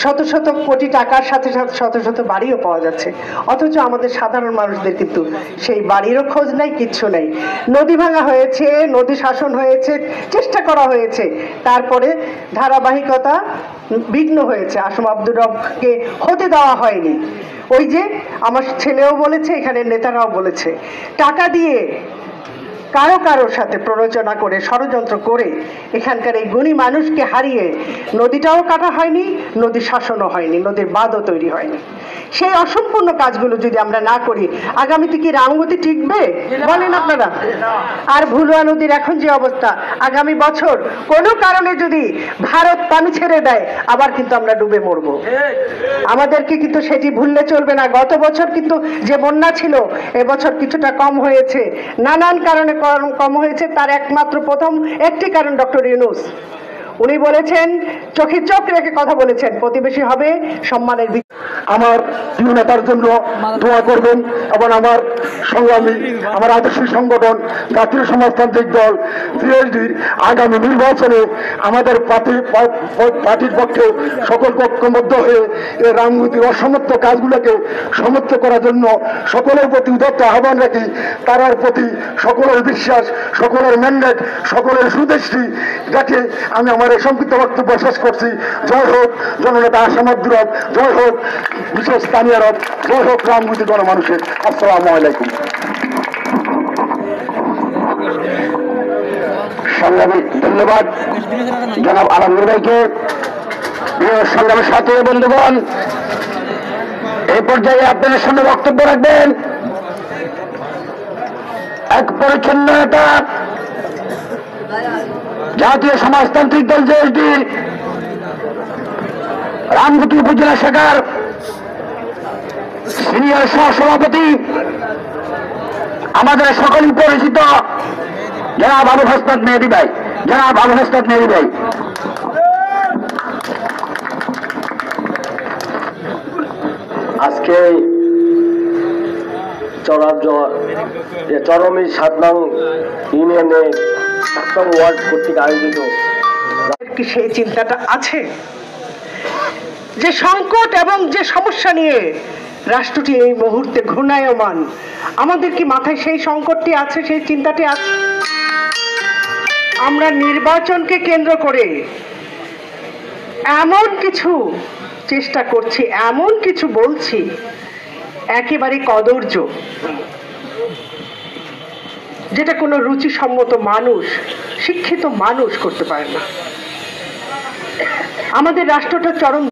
শত শত কোটি টাকার সাথে সাথে শত শত বাড়িও পাওয়া যাচ্ছে, অথচ আমাদের সাধারণ মানুষদের কিন্তু সেই বাড়িরও খোঁজ নেই, কিচ্ছু নেই। নদী ভাঙা হয়েছে, নদী শাসন হয়েছে, চেষ্টা করা হয়েছে, তারপরে ধারাবাহিকতা বিঘ্ন হয়েছে। আসম আব্দুর রবকে হতে দেওয়া হয়নি। ওই যে আমার ছেলেও বলেছে, এখানে নেতারাও বলেছে, টাকা দিয়ে কারো কারোর সাথে প্ররোচনা করে, ষড়যন্ত্র করে এখানকার এই গুণী মানুষকে হারিয়ে নদীটাও কাটা হয়নি, নদী শাসনও হয়নি, নদীর বাঁধও তৈরি হয়নি। সেই অসম্পূর্ণ কাজগুলো যদি আমরা না করি, আগামীতে কি রামগতি টিকবে বলেন আপনারা? আর ভুলুয়া নদীর এখন যে অবস্থা, আগামী বছর কোনো কারণে যদি ভারত পানি ছেড়ে দেয়, আবার কিন্তু আমরা ডুবে মরব। আমাদেরকে কিন্তু সেটি ভুললে চলবে না। গত বছর কিন্তু যে বন্যা ছিল, এবছর কিছুটা কম হয়েছে, নানান কারণে কম হয়েছে। তার একমাত্র প্রথম একটি কারণ ডক্টর ইউনূস, উনি বলেছেন, চোখে চোখ রেখে কথা বলেছেন, প্রতিবেশী হবে সম্মানের। আমার প্রিয় নেতার জন্য দোয়া করবেন এবং আমার সংগ্রামী, আমার আদর্শিক সংগঠন জাতীয় সমাজতান্ত্রিক দল সিএসডির আগামী নির্বাচনে আমাদের পার্টির পক্ষে সকল ঐক্যবদ্ধ হয়ে এই রামগতির অসমর্থ কাজগুলোকে সমর্থ করার জন্য সকলের প্রতি উদাত্ত আহ্বান রাখি। তারার প্রতি সকলের বিশ্বাস, সকলের ম্যান্ডেট, সকলের সুদৃষ্টি রেখে আমি আমার এই সংক্ষিপ্ত বক্তব্য শেষ করছি। জয় হোক জননেতা আসম আব্দুর রব, জয় হোক বিশেষ তানিয়া রব, জয় হোক রামগতি গণমানুষের। আসসালামু আলাইকুম। সংগ্রামী ধন্যবাদ জনাব আলমগীর ভাইকে। সংগ্রামের সাথে বন্ধুগণ, এই পর্যায়ে আপনাদের সামনে বক্তব্য রাখবেন এক পরিচ্ছন্ন নেতা, জাতীয় সমাজতান্ত্রিক দল জেএসডির রামগতি উপজেলা শাখার সিনিয়র সহসভাপতি, আমাদের সকলেই পরিচিত জনাব আবুল হাসনাত মেহেদী ভাই। জনাব আবুল হাসনাত মেহেদী ভাই। আজকে চরমী ৭ নং ইউনিয়নে ৭ নং ওয়ার্ড কর্তৃক আয়োজিত কি সেই চিন্তাটা আছে যে সংকট এবং যে সমস্যা নিয়ে রাষ্ট্রটি এই মুহূর্তে ঘূর্ণায়মান, আমাদের কি মাথায় সেই সংকটটি আছে, সেই চিন্তাটি আছে? আমরা নির্বাচনকে কেন্দ্র করে এমন কিছু চেষ্টা করছি, এমন কিছু বলছি একেবারে কদর্য, যেটা কোনো রুচিসম্মত মানুষ, শিক্ষিত মানুষ করতে পারে না। আমাদের রাষ্ট্রটা চরম